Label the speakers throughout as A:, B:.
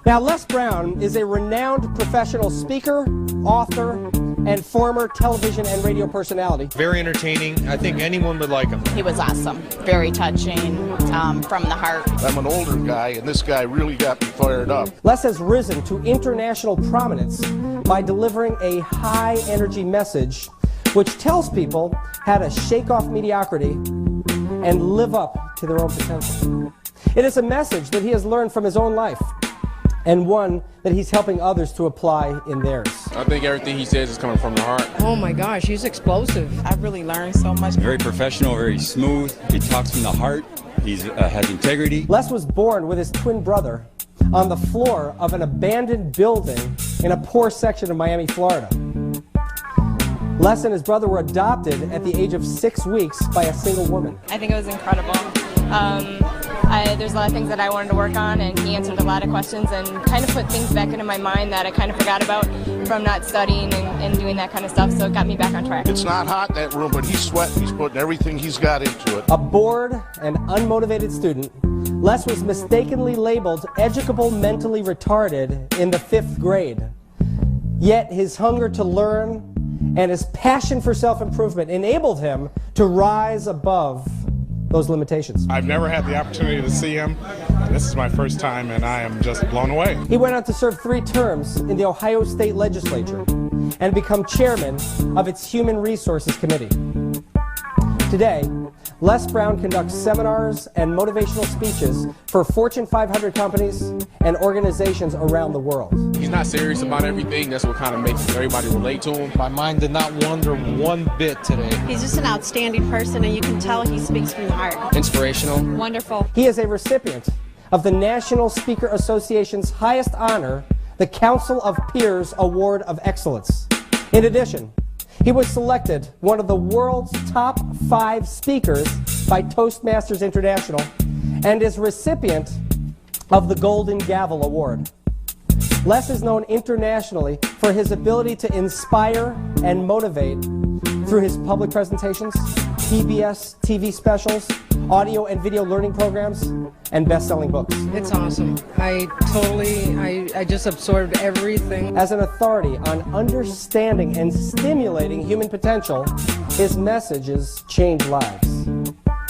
A: Now, Les Brown is a renowned professional speaker, author, and former television and radio personality.
B: Very entertaining. I think anyone would like him.
C: He was awesome. Very touching, from the heart.
D: I'm an older guy, and this guy really got me fired up.
A: Les has risen to international prominence by delivering a high-energy message which tells people how to shake off mediocrity and live up to their own potential. It is a message that he has learned from his own life, and one that he's helping others to apply in theirs.
E: I think everything he says is coming from the heart.
F: Oh my gosh, he's explosive.
C: I've really learned so much.
G: Very professional, very smooth. He talks from the heart. He has integrity.
A: Les was born with his twin brother on the floor of an abandoned building in a poor section of Miami, Florida. Les and his brother were adopted at the age of 6 weeks by a single woman.
H: I think it was incredible. There's a lot of things that I wanted to work on, and he answered a lot of questions and kind of put things back into my mind that I kind of forgot about from not studying and doing that kind of stuff, so it got me back on track.
D: It's not hot in that room, but he's sweating. He's putting everything he's got into it.
A: A bored and unmotivated student, Les was mistakenly labeled educable mentally retarded in the 5th grade. Yet his hunger to learn and his passion for self-improvement enabled him to rise above those limitations.
I: I've never had the opportunity to see him. This is my first time, and I am just blown away.
A: He went on to serve 3 terms in the Ohio State Legislature and become chairman of its Human Resources Committee. Today, Les Brown conducts seminars and motivational speeches for Fortune 500 companies and organizations around the world.
E: He's not serious about everything. That's what kind of makes everybody relate to him.
B: My mind did not wander one bit today.
F: He's just an outstanding person, and you can tell he speaks from the heart.
E: Inspirational.
F: Wonderful.
A: He is a recipient of the National Speaker Association's highest honor, the Council of Peers Award of Excellence. In addition, he was selected one of the world's top 5 speakers by Toastmasters International and is recipient of the Golden Gavel Award. Les is known internationally for his ability to inspire and motivate through his public presentations, PBS TV specials, audio and video learning programs, and best-selling books.
F: It's awesome. I just absorbed everything.
A: As an authority on understanding and stimulating human potential, his messages change lives.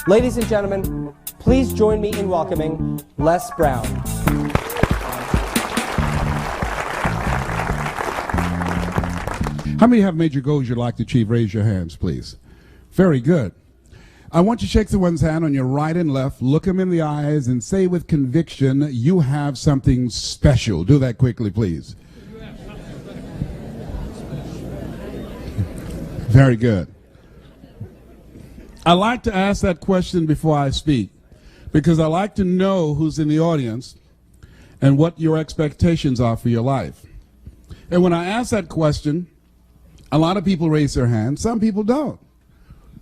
A: Ladies and gentlemen, please join me in welcoming Les Brown.
J: How many have major goals you'd like to achieve? Raise your hands, please. Very good. I want you to shake someone's hand on your right and left, look them in the eyes, and say with conviction, you have something special. Do that quickly, please. Very good. I like to ask that question before I speak, because I like to know who's in the audience and what your expectations are for your life. And when I ask that question, a lot of people raise their hands. Some people don't.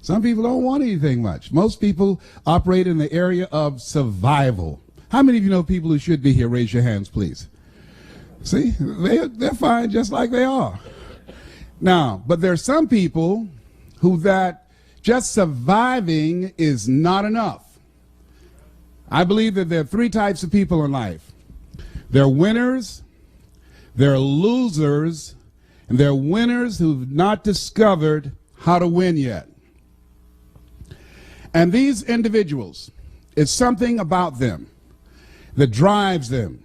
J: Some people don't want anything much. Most people operate in the area of survival. How many of you know people who should be here? Raise your hands, please. See, they're fine just like they are. Now, but there are some people who that just surviving is not enough. I believe that there are 3 types of people in life. There are winners, there are losers, and there are winners who've not discovered how to win yet. And these individuals, it's something about them that drives them,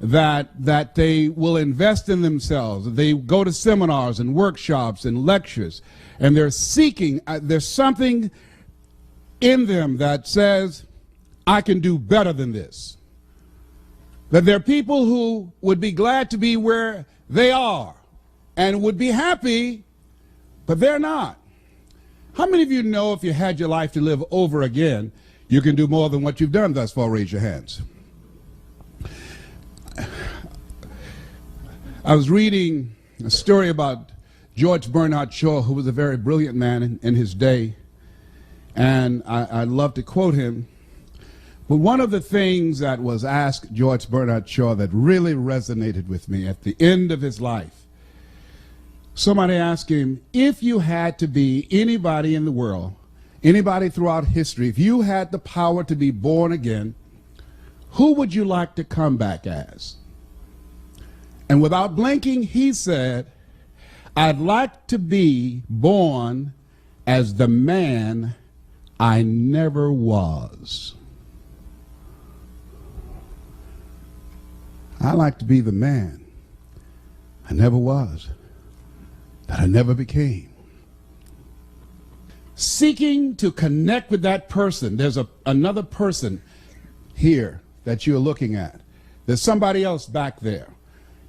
J: that they will invest in themselves. They go to seminars and workshops and lectures, and they're seeking, there's something in them that says, I can do better than this. That there are people who would be glad to be where they are and would be happy, but they're not. How many of you know if you had your life to live over again, you can do more than what you've done thus far? Raise your hands. I was reading a story about George Bernard Shaw, who was a very brilliant man in his day, and I love to quote him. But one of the things that was asked George Bernard Shaw that really resonated with me at the end of his life, somebody asked him, if you had to be anybody in the world, anybody throughout history, if you had the power to be born again, who would you like to come back as? And without blinking, he said, I'd like to be born as the man I never was. I like to be the man I never was, that I never became. Seeking to connect with that person. There's another person here that you're looking at. There's somebody else back there.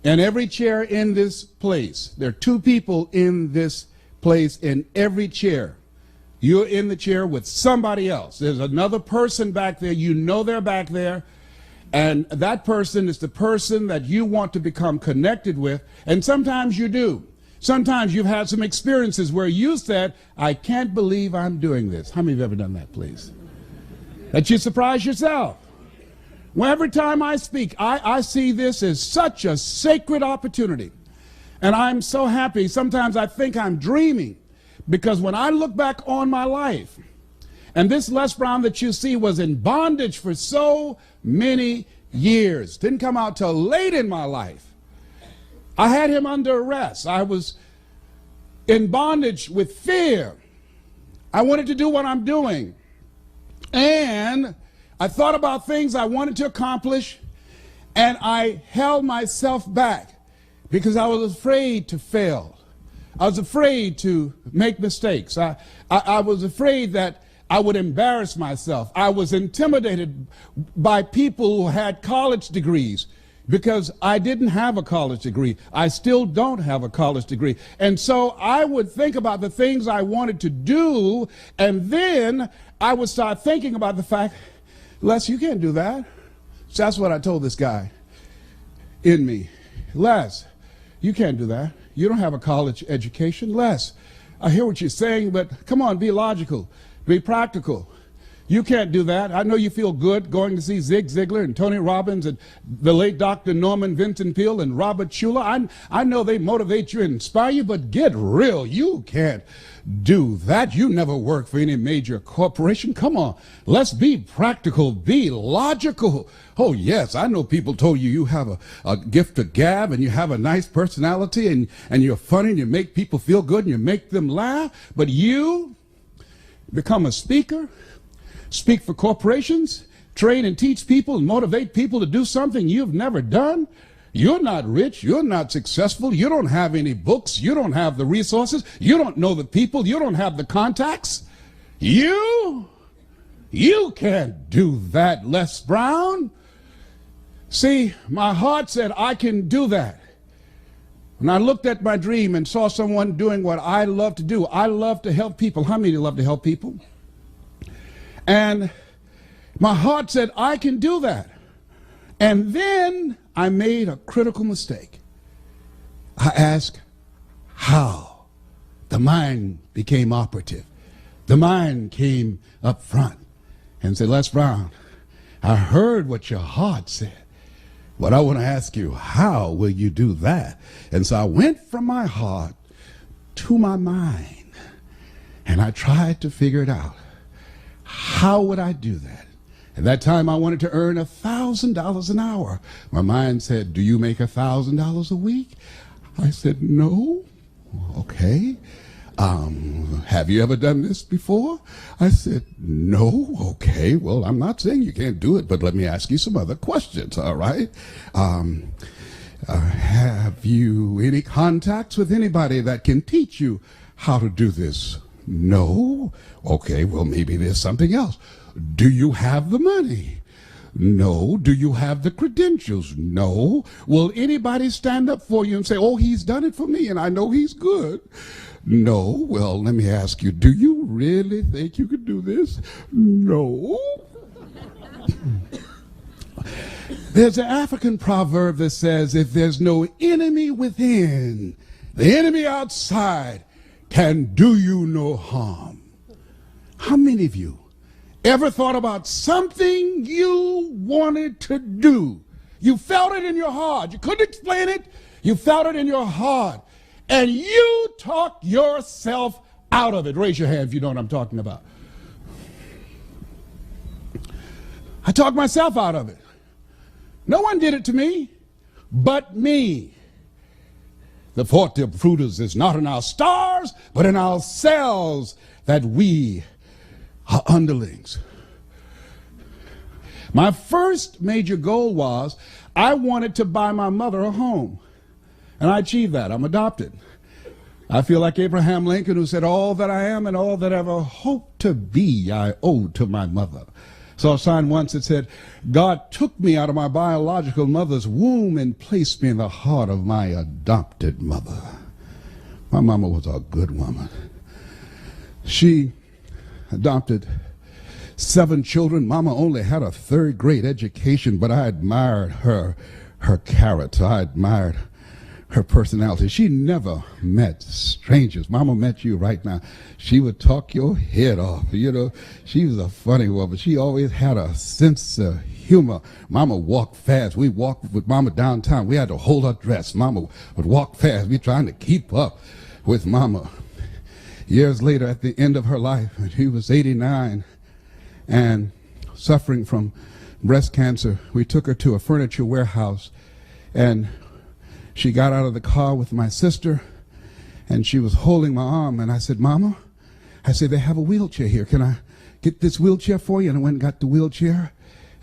J: And every chair in this place, there are two people in this place in every chair. You're in the chair with somebody else. There's another person back there. You know they're back there. And that person is the person that you want to become connected with. And sometimes you do. Sometimes you've had some experiences where you said, I can't believe I'm doing this. How many have ever done that, please? That you surprise yourself. Well, every time I speak, I see this as such a sacred opportunity. And I'm so happy. Sometimes I think I'm dreaming, because when I look back on my life, and this Les Brown that you see was in bondage for so many years, didn't come out till late in my life. I had him under arrest. I was in bondage with fear. I wanted to do what I'm doing. And I thought about things I wanted to accomplish, and I held myself back because I was afraid to fail. I was afraid to make mistakes. I was afraid that I would embarrass myself. I was intimidated by people who had college degrees, because I didn't have a college degree. I still don't have a college degree. And so I would think about the things I wanted to do, and then I would start thinking about the fact, Les, you can't do that. So that's what I told this guy in me. Les, you can't do that. You don't have a college education. Les, I hear what you're saying, but come on, be logical, be practical. You can't do that. I know you feel good going to see Zig Ziglar and Tony Robbins and the late Dr. Norman Vincent Peale and Robert Schuller. I know they motivate you and inspire you, but get real. You can't do that. You never work for any major corporation. Come on, let's be practical, be logical. Oh, yes, I know people told you you have a gift of gab and you have a nice personality and you're funny and you make people feel good and you make them laugh, but you become a speaker, speak for corporations, train and teach people and motivate people to do something you've never done. You're not rich. You're not successful. You don't have any books. You don't have the resources. You don't know the people. You don't have the contacts. You can't do that, Les Brown. See, my heart said I can do that. When I looked at my dream and saw someone doing what I love to do, I love to help people. How many love to help people? And my heart said, I can do that. And then I made a critical mistake. I asked how. The mind became operative. The mind came up front and said, Les Brown, I heard what your heart said, but I want to ask you, how will you do that? And so I went from my heart to my mind, and I tried to figure it out. How would I do that? At that time, I wanted to earn $1,000 an hour. My mind said, do you make $1,000 a week? I said, no. Okay. Have you ever done this before? I said, no. Okay. Well, I'm not saying you can't do it, but let me ask you some other questions, all right? Have you any contacts with anybody that can teach you how to do this? No. Okay, well, maybe there's something else. Do you have the money? No. Do you have the credentials? No. Will anybody stand up for you and say, oh, he's done it for me and I know he's good? No. Well, let me ask you, do you really think you could do this? No. There's an African proverb that says, if there's no enemy within, the enemy outside can do you no harm. How many of you ever thought about something you wanted to do? You felt it in your heart. You couldn't explain it. You felt it in your heart. And you talked yourself out of it. Raise your hand if you know what I'm talking about. I talked myself out of it. No one did it to me but me. The forte brutus is not in our stars, but in ourselves, that we are underlings. My first major goal was I wanted to buy my mother a home. And I achieved that. I'm adopted. I feel like Abraham Lincoln, who said, all that I am and all that I ever hope to be, I owe to my mother. Saw a sign once that said, God took me out of my biological mother's womb and placed me in the heart of my adopted mother. My mama was a good woman. She adopted 7 children. Mama only had a 3rd grade education, but I admired her character. I admired her personality. She never met strangers. Mama met you right now. She would talk your head off. You know, she was a funny woman. She always had a sense of humor. Mama walked fast. We walked with Mama downtown. We had to hold her dress. Mama would walk fast. We trying to keep up with Mama. Years later, at the end of her life, when she was 89 and suffering from breast cancer, we took her to a furniture warehouse, and she got out of the car with my sister, and she was holding my arm, and I said, Mama, I said, they have a wheelchair here. Can I get this wheelchair for you? And I went and got the wheelchair,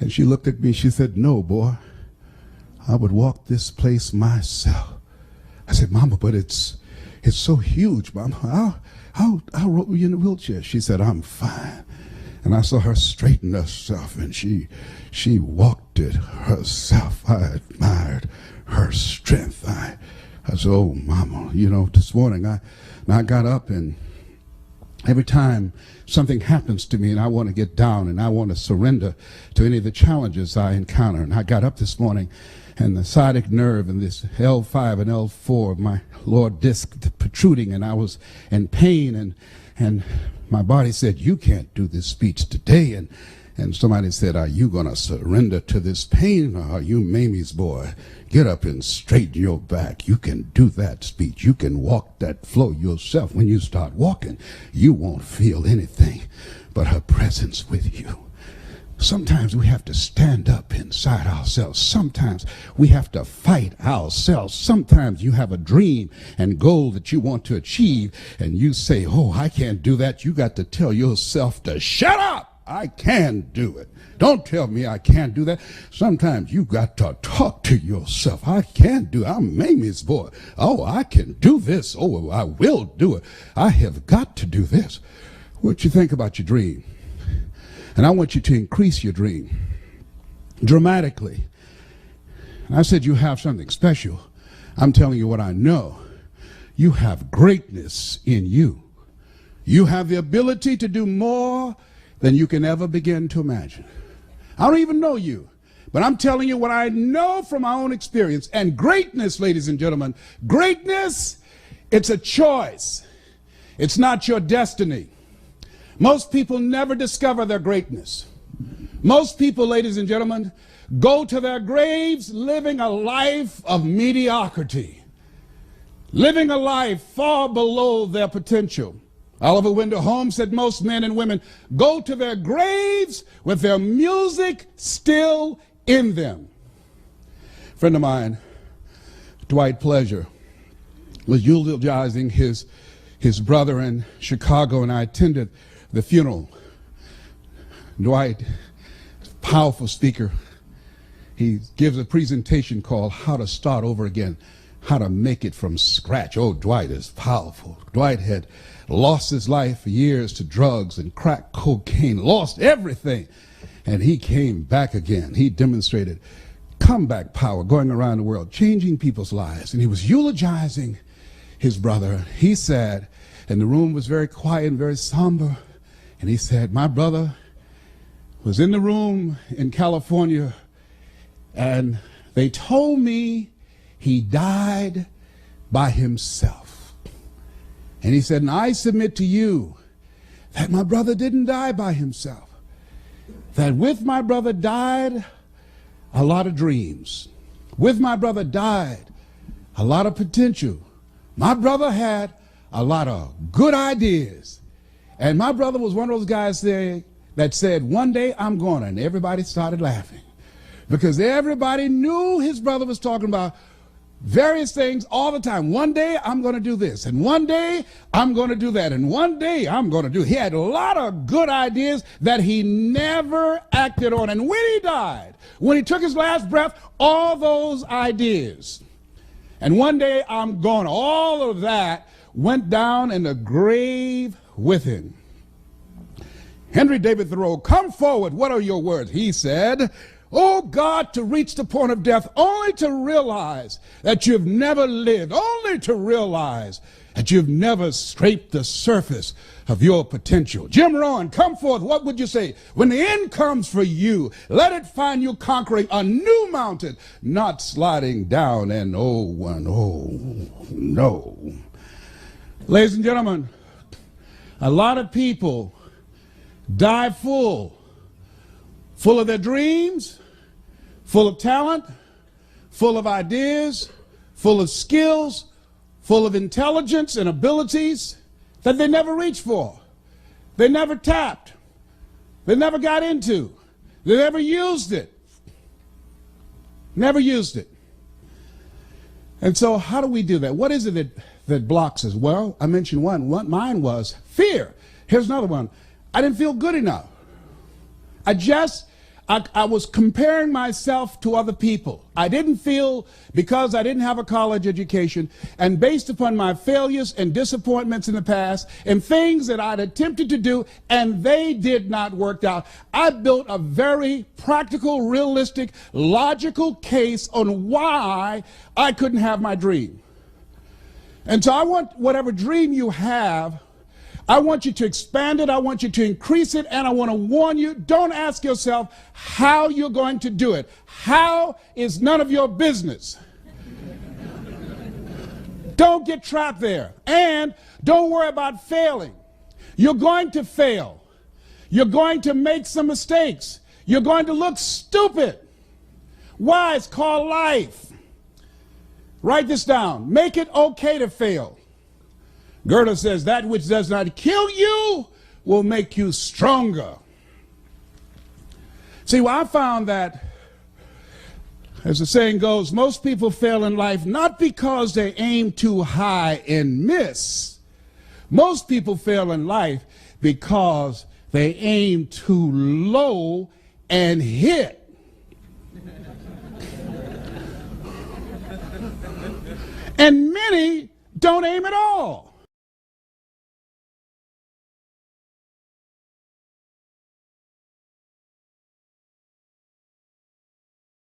J: and she looked at me. She said, no, boy, I would walk this place myself. I said, Mama, but it's so huge, Mama. I'll roll you in a wheelchair. She said, I'm fine. And I saw her straighten herself, and she walked it herself. I admired her strength. I said, oh, Mama, you know, this morning I got up, and every time something happens to me and I want to get down and I want to surrender to any of the challenges I encounter, and I got up this morning, and the sciatic nerve and this L5 and L4 of my lower disc protruding, and I was in pain, and my body said, you can't do this speech today. And somebody said, are you going to surrender to this pain, or are you Mamie's boy? Get up and straighten your back. You can do that speech. You can walk that flow yourself. When you start walking, you won't feel anything but her presence with you. Sometimes we have to stand up inside ourselves. Sometimes we have to fight ourselves. Sometimes you have a dream and goal that you want to achieve, and you say, oh, I can't do that. You got to tell yourself to shut up. I can do it. Don't tell me I can't do that. Sometimes you got to talk to yourself. I can do it. I'm Mamie's boy. Oh, I can do this. Oh, I will do it. I have got to do this. What you think about your dream? And I want you to increase your dream dramatically. And I said you have something special. I'm telling you what I know. You have greatness in you. You have the ability to do more than you can ever begin to imagine. I don't even know you, but I'm telling you what I know from my own experience. And greatness, ladies and gentlemen, greatness, it's a choice. It's not your destiny. Most people never discover their greatness. Most people, ladies and gentlemen, go to their graves living a life of mediocrity, living a life far below their potential. Oliver Wendell Holmes said most men and women go to their graves with their music still in them. A friend of mine, Dwight Pleasure, was eulogizing his brother in Chicago, and I attended the funeral. Dwight, powerful speaker, he gives a presentation called How to Start Over Again, how to make it from scratch. Oh, Dwight is powerful. Dwight had lost his life for years to drugs and crack cocaine, lost everything, and he came back again. He demonstrated comeback power going around the world, changing people's lives, and he was eulogizing his brother. He said, and the room was very quiet and very somber, and he said, my brother was in the room in California, and they told me he died by himself. And he said, and I submit to you that my brother didn't die by himself. That with my brother died a lot of dreams. With my brother died a lot of potential. My brother had a lot of good ideas. And my brother was one of those guys that said, one day I'm gonna, and everybody started laughing. Because everybody knew his brother was talking about various things all the time. One day I'm going to do this, and one day I'm going to do that, and one day I'm going to do. He had a lot of good ideas that he never acted on. And when he died, when he took his last breath, all those ideas, and one day I'm gone, all of that went down in the grave with him. Henry David Thoreau, come forward, what are your words? He said, oh God, to reach the point of death, only to realize that you've never lived, only to realize that you've never scraped the surface of your potential. Jim Rohn, come forth, what would you say? When the end comes for you, let it find you conquering a new mountain, not sliding down an old one. Oh, no. Ladies and gentlemen, a lot of people die full of their dreams, full of talent, full of ideas, full of skills, full of intelligence and abilities that they never reached for. They never tapped. They never got into. They never used it. Never used it. And so how do we do that? What is it that blocks us? Well, I mentioned one. Mine was fear. Here's another one. I didn't feel good enough. I was comparing myself to other people. I didn't feel, because I didn't have a college education, and based upon my failures and disappointments in the past and things that I'd attempted to do and they did not work out, I built a very practical, realistic, logical case on why I couldn't have my dream. And so I want whatever dream you have, I want you to expand it, I want you to increase it, and I want to warn you, don't ask yourself how you're going to do it. How is none of your business. Don't get trapped there. And don't worry about failing. You're going to fail. You're going to make some mistakes. You're going to look stupid. Why? It's called life. Write this down. Make it okay to fail. Goethe says, that which does not kill you will make you stronger. See, well, I found that, as the saying goes, most people fail in life not because they aim too high and miss. Most people fail in life because they aim too low and hit. And many don't aim at all.